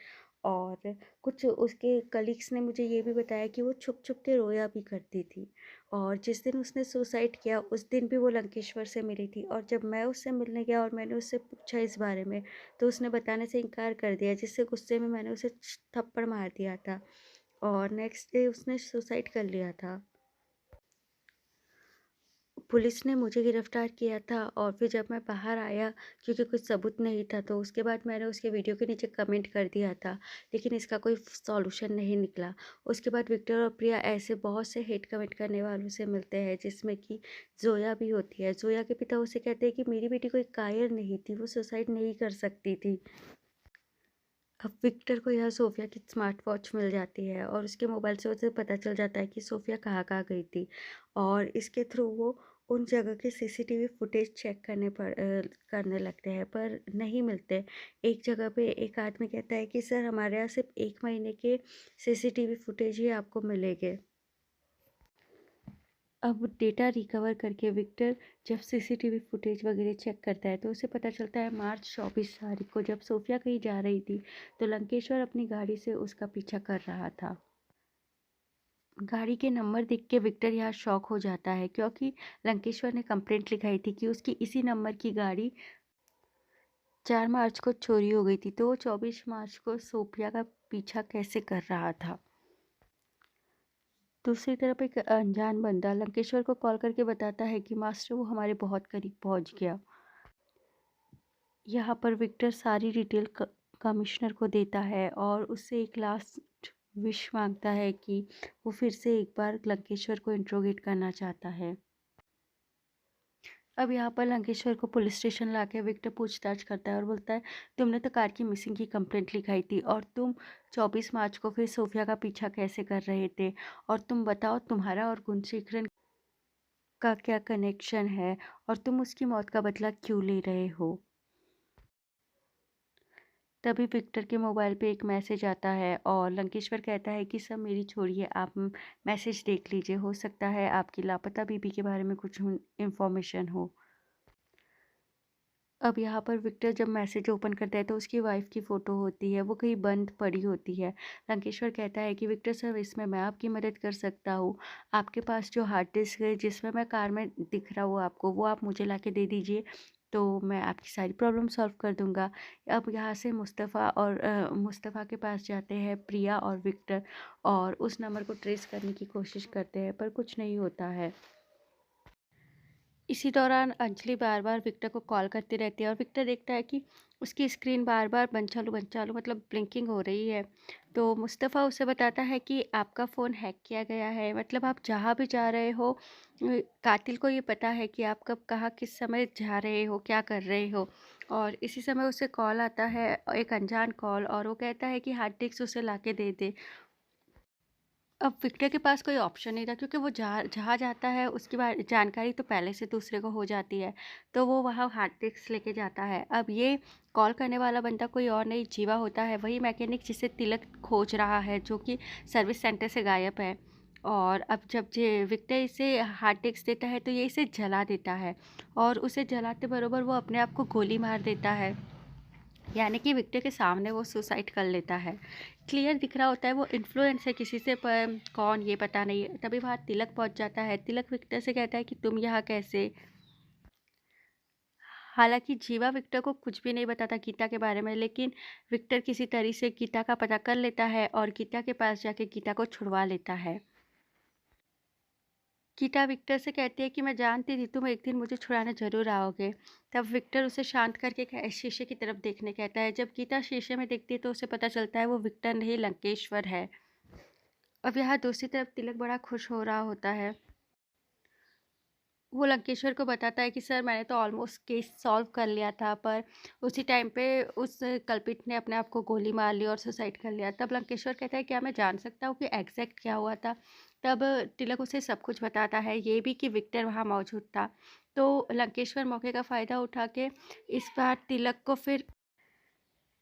और कुछ उसके कलीग्स ने मुझे ये भी बताया कि वो छुप छुप के रोया भी करती थी, और जिस दिन उसने सुसाइड किया उस दिन भी वो लंकेश्वर से मिली थी। और जब मैं उससे मिलने गया और मैंने उससे पूछा इस बारे में, तो उसने बताने से इनकार कर दिया, जिससे गुस्से में मैंने उसे थप्पड़ मार दिया था, और नेक्स्ट डे उसने सुसाइड कर लिया था। पुलिस ने मुझे गिरफ्तार किया था, और फिर जब मैं बाहर आया, क्योंकि कुछ सबूत नहीं था, तो उसके बाद मैंने उसके वीडियो के नीचे कमेंट कर दिया था, लेकिन इसका कोई सॉल्यूशन नहीं निकला। उसके बाद विक्टर और प्रिया ऐसे बहुत से हेट कमेंट करने वालों से मिलते हैं, जिसमें कि जोया भी होती है। जोया के पिता उसे कहते हैं कि मेरी बेटी कोई कायर नहीं थी, वो सुसाइड नहीं कर सकती थी। अब विक्टर को यह सोफिया की स्मार्ट वॉच मिल जाती है, और उसके मोबाइल से उसे पता चल जाता है कि सोफिया कहाँ कहाँ गई थी, और इसके थ्रू वो उन जगह के सीसीटीवी फुटेज चेक करने लगते हैं, पर नहीं मिलते। एक जगह पे एक आदमी कहता है कि सर हमारे यहाँ सिर्फ 1 महीने के सीसीटीवी फुटेज ही आपको मिलेंगे। अब डेटा रिकवर करके विक्टर जब सीसीटीवी फुटेज वगैरह चेक करता है, तो उसे पता चलता है मार्च 24 तारीख को जब सोफिया कहीं जा रही थी, तो लंकेश्वर अपनी गाड़ी से उसका पीछा कर रहा था। गाड़ी के नंबर देख के विक्टर यहाँ शॉक हो जाता है, क्योंकि लंकेश्वर ने कंप्लेंट लिखाई थी कि उसकी इसी नंबर की गाड़ी 4 मार्च को चोरी हो गई थी, तो वो 24 मार्च को सोफिया का पीछा कैसे कर रहा था। दूसरी तरफ एक अनजान बंदा लंकेश्वर को कॉल करके बताता है कि मास्टर वो हमारे बहुत करीब पहुंच गया। यहाँ पर विक्टर सारी डिटेल कमिश्नर को देता है, और उससे एक लास्ट विश मांगता है कि वो फिर से एक बार लंकेश्वर को इंट्रोगेट करना चाहता है। अब यहाँ पर लंकेश्वर को पुलिस स्टेशन लाके विक्टर पूछताछ करता है और बोलता है, तुमने तो कार की मिसिंग की कंप्लेंट लिखाई थी, और तुम 24 मार्च को फिर सोफिया का पीछा कैसे कर रहे थे, और तुम बताओ तुम्हारा और गुणशेखरन का क्या कनेक्शन है, और तुम उसकी मौत का बदला क्यों ले रहे हो। तभी विक्टर के मोबाइल पे एक मैसेज आता है, और लंकेश्वर कहता है कि सब मेरी छोड़िए, आप मैसेज देख लीजिए, हो सकता है आपकी लापता बीबी के बारे में कुछ इन्फॉर्मेशन हो। अब यहाँ पर विक्टर जब मैसेज ओपन करता है तो उसकी वाइफ की फ़ोटो होती है, वो कहीं बंद पड़ी होती है। लंकेश्वर कहता है कि विक्टर सर, इसमें मैं आपकी मदद कर सकता हूँ। आपके पास जो हार्ड डिस्क है जिसमें मैं कार में दिख रहा हूँ आपको, वो आप मुझे लाके दे दीजिए, तो मैं आपकी सारी प्रॉब्लम सॉल्व कर दूँगा। अब यहाँ से मुस्तफ़ा के पास जाते हैं प्रिया और विक्टर, और उस नंबर को ट्रेस करने की कोशिश करते हैं, पर कुछ नहीं होता है। इसी दौरान अंजलि बार बार विक्टर को कॉल करती रहती है, और विक्टर देखता है कि उसकी स्क्रीन बार बार बंद चालू मतलब ब्लिंकिंग हो रही है। तो मुस्तफ़ा उसे बताता है कि आपका फ़ोन हैक किया गया है, मतलब आप जहाँ भी जा रहे हो, कातिल को ये पता है कि आप कब कहाँ किस समय जा रहे हो, क्या कर रहे हो। और इसी समय उसे कॉल आता है, एक अनजान कॉल, और वो कहता है कि हार्ड डिस्क उसे ला के दे दे। अब विक्टर के पास कोई ऑप्शन नहीं था, क्योंकि वो जहाँ जहाँ जाता है उसकी जानकारी तो पहले से दूसरे को हो जाती है, तो वो वहाँ हार्ड डिस्क लेके जाता है। अब ये कॉल करने वाला बंदा कोई और नहीं, जीवा होता है, वही मैकेनिक जिसे तिलक खोज रहा है, जो कि सर्विस सेंटर से गायब है। और अब जब जे विक्टर इसे हार्ड डिस्क देता है तो ये इसे जला देता है, और उसे जलाते बरोबर वो अपने आप को गोली मार देता है, यानी कि विक्टर के सामने वो सुसाइड कर लेता है। क्लियर दिख रहा होता है वो इन्फ्लुएंस है किसी से, पर कौन ये पता नहीं है। तभी वहाँ तिलक पहुँच जाता है। तिलक विक्टर से कहता है कि तुम यहाँ कैसे। हालांकि जीवा विक्टर को कुछ भी नहीं बताता गीता के बारे में, लेकिन विक्टर किसी तरह से गीता का पता कर लेता है और गीता के पास जाके गीता को छुड़वा लेता है। गीता विक्टर से कहती है कि मैं जानती थी तुम एक दिन मुझे छुड़ाने ज़रूर आओगे। तब विक्टर उसे शांत करके शीशे की तरफ देखने कहता है। जब गीता शीशे में देखती है तो उसे पता चलता है वो विक्टर नहीं, लंकेश्वर है। अब यहाँ दूसरी तरफ तिलक बड़ा खुश हो रहा होता है। वो लंकेश्वर को बताता है कि सर मैंने तो ऑलमोस्ट केस सॉल्व कर लिया था, पर उसी टाइम पे उस कल्पित ने अपने आप को गोली मार ली और सुसाइड कर लिया। तब लंकेश्वर कहता है क्या मैं जान सकता हूँ कि एग्जैक्ट क्या हुआ था। तब तिलक उसे सब कुछ बताता है, ये भी कि विक्टर वहाँ मौजूद था। तो लंकेश्वर मौके का फ़ायदा उठा के इस बार तिलक को फिर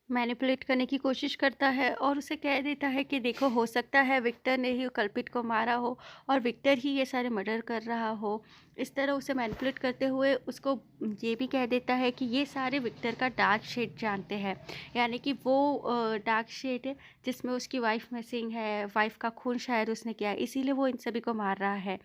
मैनिपुलेट करने की कोशिश करता है और उसे कह देता है कि देखो, हो सकता है विक्टर ने ही कल्पित को मारा हो और विक्टर ही ये सारे मर्डर कर रहा हो। इस तरह उसे मैनिपुलेट करते हुए उसको ये भी कह देता है कि ये सारे विक्टर का डार्क शेड जानते हैं, यानी कि वो डार्क शेड जिसमें उसकी वाइफ मिसिंग है, वाइफ का खून शायद उसने किया है, इसीलिए वो इन सभी को मार रहा है।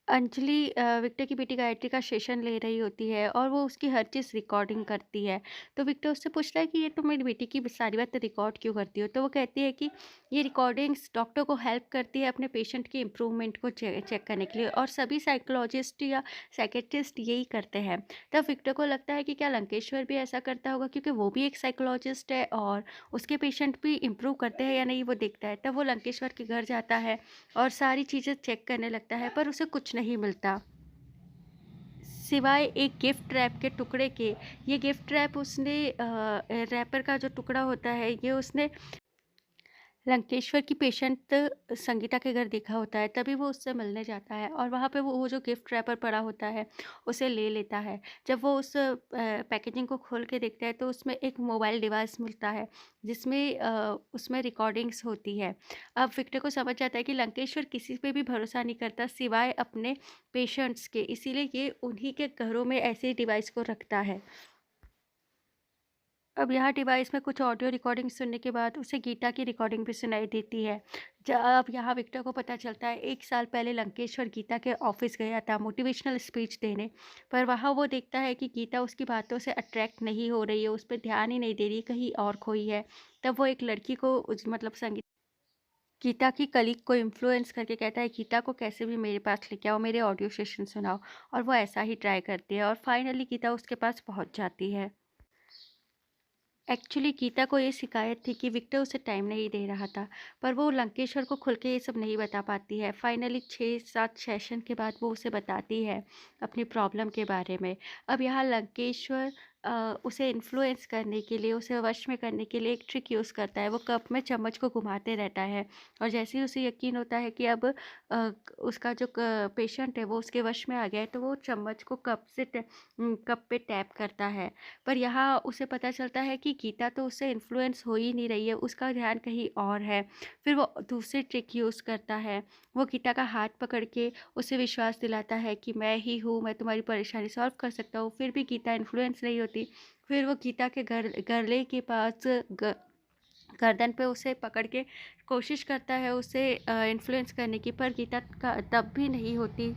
अंजलि विक्टर की बेटी गायत्री का सेशन ले रही होती है और वो उसकी हर चीज़ रिकॉर्डिंग करती है। तो विक्टर उससे पूछता है कि ये तुम मेरी बेटी की सारी बातें रिकॉर्ड क्यों करती हो? तो वो कहती है कि ये रिकॉर्डिंग्स डॉक्टर को हेल्प करती है अपने पेशेंट के इम्प्रूवमेंट को चेक करने के लिए, और सभी साइकोलॉजिस्ट या साइकेट्रिस्ट यही करते हैं। तब विक्टर को लगता है कि क्या लंकेश्वर भी ऐसा करता होगा, क्योंकि वो भी एक साइकोलॉजिस्ट है और उसके पेशेंट भी इम्प्रूव करते हैं या नहीं वो देखता है। तब वो लंकेश्वर के घर जाता है और सारी चीज़ें चेक करने लगता है, पर उसे कुछ नहीं मिलता सिवाय एक गिफ्ट रैप के टुकड़े के। ये गिफ्ट रैप उसने रैपर का जो टुकड़ा होता है ये उसने लंकेश्वर की पेशेंट संगीता के घर देखा होता है, तभी वो उससे मिलने जाता है और वहाँ पे वो जो गिफ्ट रैपर पड़ा होता है उसे ले लेता है। जब वो उस पैकेजिंग को खोल के देखता है तो उसमें एक मोबाइल डिवाइस मिलता है जिसमें उसमें रिकॉर्डिंग्स होती है। अब विक्टर को समझ आता है कि लंकेश्वर किसी पे भी भरोसा नहीं करता सिवाय अपने पेशेंट्स के, इसीलिए ये उन्हीं के घरों में ऐसे डिवाइस को रखता है। अब यहाँ डिवाइस में कुछ ऑडियो रिकॉर्डिंग सुनने के बाद उसे गीता की रिकॉर्डिंग भी सुनाई देती है। अब यहाँ विक्टर को पता चलता है 1 साल पहले लंकेश्वर गीता के ऑफिस गया था मोटिवेशनल स्पीच देने, पर वहाँ वो देखता है कि गीता उसकी बातों से अट्रैक्ट नहीं हो रही है, उस पर ध्यान ही नहीं दे रही, कहीं और खोई है। तब वो एक लड़की को मतलब संगीत गीता की कलीग को इन्फ्लुएंस करके कहता है गीता को कैसे भी मेरे पास लेके आओ, मेरे ऑडियो सेशन सुनाओ, और वो ऐसा ही ट्राई करती है और फाइनली गीता उसके पास पहुँच जाती है। एक्चुअली गीता को ये शिकायत थी कि विक्टर उसे टाइम नहीं दे रहा था, पर वो लंकेश्वर को खुल के ये सब नहीं बता पाती है। फाइनली 6-7 सेशन के बाद वो उसे बताती है अपनी प्रॉब्लम के बारे में। अब यहाँ लंकेश्वर उसे इन्फ्लुएंस करने के लिए, उसे वश में करने के लिए एक ट्रिक यूज़ करता है। वो कप में चम्मच को घुमाते रहता है और जैसे ही उसे यकीन होता है कि अब उसका जो पेशेंट है वो उसके वश में आ गया है, तो वो चम्मच को कप पे टैप करता है। पर यहाँ उसे पता चलता है कि गीता तो उससे इन्फ्लुएंस हो ही नहीं रही है, उसका ध्यान कहीं और है। फिर वो दूसरी ट्रिक यूज़ करता है। वो गीता का हाथ पकड़ के उसे विश्वास दिलाता है कि मैं ही हूँ, मैं तुम्हारी परेशानी सॉल्व कर सकता हूँ। फिर भी गीता इन्फ्लुएंस नहीं होती। फिर वो गीता के गले के पास गर्दन पे उसे पकड़ के कोशिश करता है उसे इन्फ्लुएंस करने की, पर गीता का तब भी नहीं होती।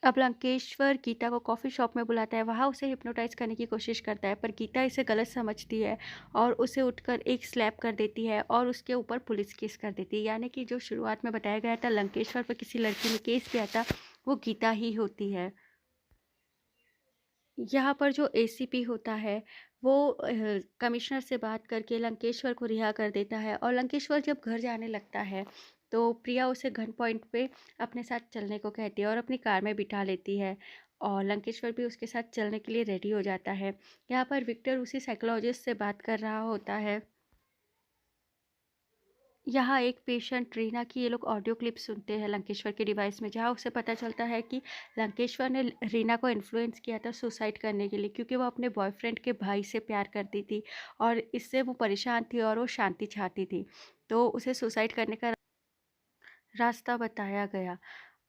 अब लंकेश्वर गीता को कॉफ़ी शॉप में बुलाता है, वहाँ उसे हिप्नोटाइज़ करने की कोशिश करता है, पर गीता इसे गलत समझती है और उसे उठकर एक स्लैप कर देती है और उसके ऊपर पुलिस केस कर देती है। यानी कि जो शुरुआत में बताया गया था लंकेश्वर पर किसी लड़की ने केस किया था, वो गीता ही होती है। यहाँ पर जो एसीपी होता है वो कमिश्नर से बात करके लंकेश्वर को रिहा कर देता है और लंकेश्वर जब घर जाने लगता है तो प्रिया उसे गन पॉइंट पे अपने साथ चलने को कहती है और अपनी कार में बिठा लेती है और लंकेश्वर भी उसके साथ चलने के लिए रेडी हो जाता है। यहाँ पर विक्टर उसी साइकोलॉजिस्ट से बात कर रहा होता है। यहाँ एक पेशेंट रीना की ये लोग ऑडियो क्लिप सुनते हैं लंकेश्वर के डिवाइस में, जहाँ उसे पता चलता है कि लंकेश्वर ने रीना को इन्फ्लुएंस किया था सुसाइड करने के लिए, क्योंकि वो अपने बॉयफ्रेंड के भाई से प्यार करती थी और इससे वो परेशान थी और वो शांति चाहती थी। तो उसे सुसाइड करने का रास्ता बताया गया।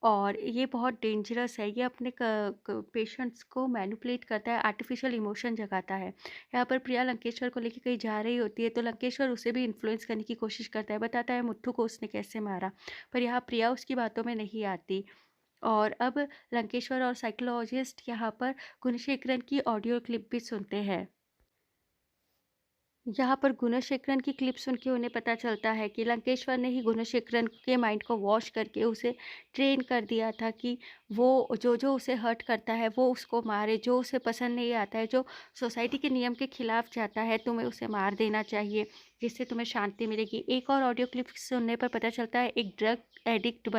और ये बहुत डेंजरस है, ये अपने पेशेंट्स को मैनिपुलेट करता है, आर्टिफिशियल इमोशन जगाता है। यहाँ पर प्रिया लंकेश्वर को लेके कहीं जा रही होती है तो लंकेश्वर उसे भी इन्फ्लुएंस करने की कोशिश करता है, बताता है मुट्ठू को उसने कैसे मारा, पर यहाँ प्रिया उसकी बातों में नहीं आती। और अब लंकेश्वर और साइकोलॉजिस्ट यहाँ पर गुणशेखरन की ऑडियो क्लिप भी सुनते हैं। यहाँ पर गुणशेखरन की क्लिप सुन के उन्हें पता चलता है कि लंकेश्वर ने ही गुणशेखरन के माइंड को वॉश करके उसे ट्रेन कर दिया था कि वो जो जो उसे हर्ट करता है वो उसको मारे, जो उसे पसंद नहीं आता है, जो सोसाइटी के नियम के खिलाफ जाता है, तुम्हें उसे मार देना चाहिए, जिससे तुम्हें शांति मिलेगी। एक और ऑडियो क्लिप सुनने पर पता चलता है एक ड्रग एडिक्ट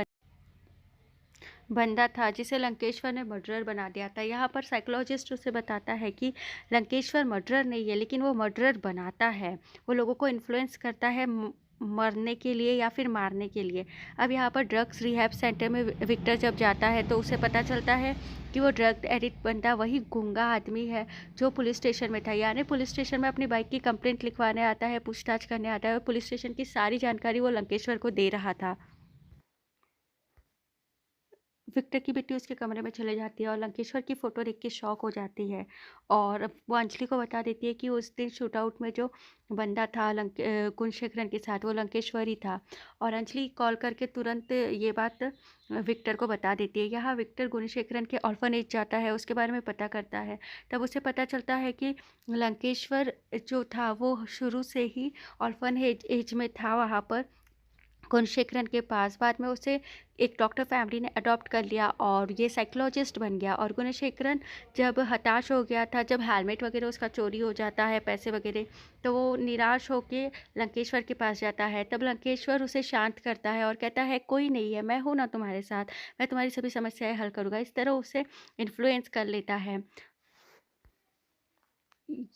बंदा था जिसे लंकेश्वर ने मर्डरर बना दिया था। यहाँ पर साइकोलॉजिस्ट उसे बताता है कि लंकेश्वर मर्डरर नहीं है, लेकिन वो मर्डरर बनाता है, वो लोगों को इन्फ्लुएंस करता है मरने के लिए या फिर मारने के लिए। अब यहाँ पर ड्रग्स रिहैब सेंटर में विक्टर जब जाता है तो उसे पता चलता है कि वो ड्रग एडिक्ट बंदा वही गूंगा आदमी है जो पुलिस स्टेशन में था। यानी पुलिस स्टेशन में अपनी बाइक की कंप्लेंट लिखवाने आता है, पूछताछ करने आता है और पुलिस स्टेशन की सारी जानकारी वो लंकेश्वर को दे रहा था। विक्टर की बेटी उसके कमरे में चले जाती है और लंकेश्वर की फ़ोटो देख के शॉक हो जाती है और वो अंजलि को बता देती है कि उस दिन शूट आउट में जो बंदा था गुणशेखरन के साथ वो लंकेश्वर ही था। और अंजलि कॉल करके तुरंत ये बात विक्टर को बता देती है। यहाँ विक्टर गुणशेखरन के ऑर्फनेज जाता है, उसके बारे में पता करता है। तब उसे पता चलता है कि लंकेश्वर जो था वो शुरू से ही ऑर्फन एज में था वहाँ पर गुणशेखरन के पास। बाद में उसे एक डॉक्टर फैमिली ने अडॉप्ट कर लिया और ये साइकोलॉजिस्ट बन गया। और गुणशेखरन जब हताश हो गया था, जब हेलमेट वगैरह उसका चोरी हो जाता है, पैसे वगैरह, तो वो निराश होके लंकेश्वर के पास जाता है। तब लंकेश्वर उसे शांत करता है और कहता है कोई नहीं है, मैं हूँ ना तुम्हारे साथ, मैं तुम्हारी सभी समस्याएं हल करूँगा। इस तरह उसे इन्फ्लुएंस कर लेता है।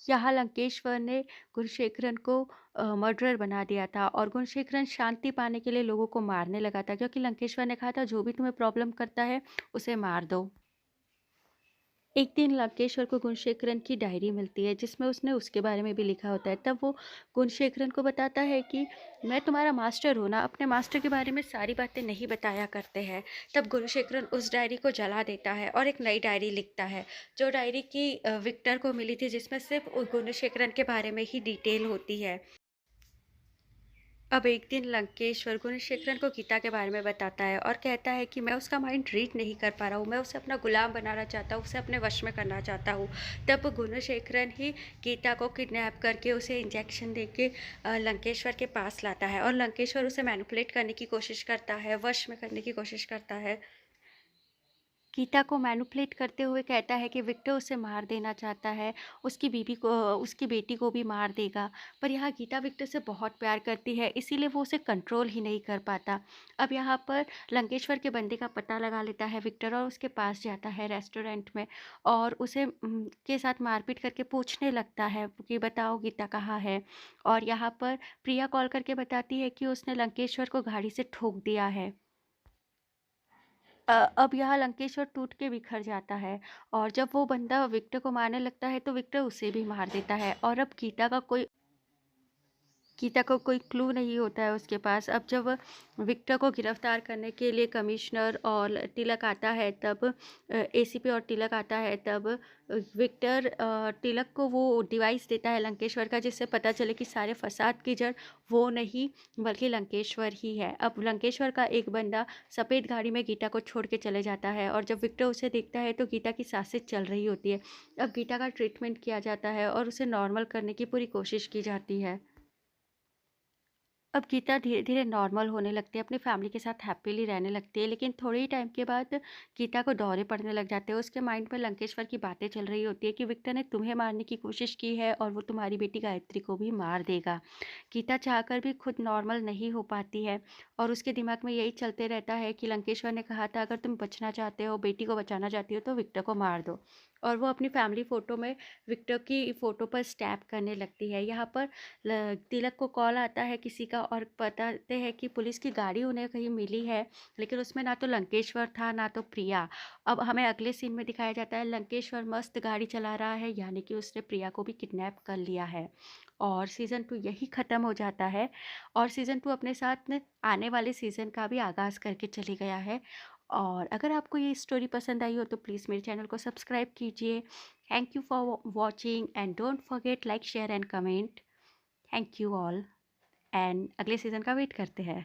यहाँ लंकेश्वर ने गुणशेखरन को मर्डरर बना दिया था और गुणशेखरन शांति पाने के लिए लोगों को मारने लगा था, क्योंकि लंकेश्वर ने कहा था जो भी तुम्हें प्रॉब्लम करता है उसे मार दो। एक दिन लंकेश्वर को गुणशेखरन की डायरी मिलती है जिसमें उसने उसके बारे में भी लिखा होता है। तब वो गुणशेखरन को बताता है कि मैं तुम्हारा मास्टर हूँ ना, अपने मास्टर के बारे में सारी बातें नहीं बताया करते हैं। तब गुणशेखरन उस डायरी को जला देता है और एक नई डायरी लिखता है, जो डायरी की विक्टर को मिली थी, जिसमें सिर्फ गुणशेखरन के बारे में ही डिटेल होती है। अब एक दिन लंकेश्वर गुणशेखरन को गीता के बारे में बताता है और कहता है कि मैं उसका माइंड रीड नहीं कर पा रहा हूँ, मैं उसे अपना गुलाम बनाना चाहता हूँ, उसे अपने वश में करना चाहता हूँ। तब गुणशेखरन ही गीता को किडनैप करके उसे इंजेक्शन देके लंकेश्वर के पास लाता है और लंकेश्वर उसे मैनिपुलेट करने की कोशिश करता है, वश में करने की कोशिश करता है। गीता को मैनिपुलेट करते हुए कहता है कि विक्टर उसे मार देना चाहता है, उसकी बीवी को, उसकी बेटी को भी मार देगा। पर यहाँ गीता विक्टर से बहुत प्यार करती है, इसीलिए वो उसे कंट्रोल ही नहीं कर पाता। अब यहाँ पर लंकेश्वर के बंदे का पता लगा लेता है विक्टर और उसके पास जाता है रेस्टोरेंट में और उसे के साथ मारपीट करके पूछने लगता है कि बताओ गीता कहाँ है। और यहाँ पर प्रिया कॉल करके बताती है कि उसने लंकेश्वर को गाड़ी से ठोक दिया है। अब यहाँ लंकेश्वर टूट के बिखर जाता है और जब वो बंदा विक्टर को मारने लगता है तो विक्टर उसे भी मार देता है। और अब गीता को कोई क्लू नहीं होता है उसके पास। अब जब विक्टर को गिरफ्तार करने के लिए कमिश्नर और तिलक आता है, तब एसीपी और तिलक आता है, तब विक्टर तिलक को वो डिवाइस देता है लंकेश्वर का, जिससे पता चले कि सारे फसाद की जड़ वो नहीं बल्कि लंकेश्वर ही है। अब लंकेश्वर का एक बंदा सफ़ेद गाड़ी में गीता को छोड़ के चले जाता है और जब विक्टर उसे देखता है तो गीता की सांसें चल रही होती है। अब गीता का ट्रीटमेंट किया जाता है और उसे नॉर्मल करने की पूरी कोशिश की जाती है। अब गीता धीरे धीरे नॉर्मल होने लगती है, अपनी फैमिली के साथ हैप्पीली रहने लगती है। लेकिन थोड़े ही टाइम के बाद गीता को दौरे पड़ने लग जाते हैं। उसके माइंड में लंकेश्वर की बातें चल रही होती है कि विक्टर ने तुम्हें मारने की कोशिश की है और वो तुम्हारी बेटी गायत्री को भी मार देगा। गीता चाहकर भी खुद नॉर्मल नहीं हो पाती है और उसके दिमाग में यही चलते रहता है कि लंकेश्वर ने कहा था अगर तुम बचना चाहते हो, बेटी को बचाना चाहती हो तो विक्टर को मार दो। और वो अपनी फैमिली फ़ोटो में विक्टर की फ़ोटो पर स्टैप करने लगती है। यहाँ पर तिलक को कॉल आता है किसी का और बताते हैं कि पुलिस की गाड़ी उन्हें कहीं मिली है, लेकिन उसमें ना तो लंकेश्वर था ना तो प्रिया। अब हमें अगले सीन में दिखाया जाता है लंकेश्वर मस्त गाड़ी चला रहा है, यानी कि उसने प्रिया को भी किडनैप कर लिया है। और सीज़न 2 यही ख़त्म हो जाता है और सीज़न 2 अपने साथ में आने वाले सीज़न का भी आगाज़ करके चले गया है। और अगर आपको ये स्टोरी पसंद आई हो तो प्लीज़ मेरे चैनल को सब्सक्राइब कीजिए। Thank you for watching and don't forget like share and comment. Thank you all and अगले सीज़न का वेट करते हैं।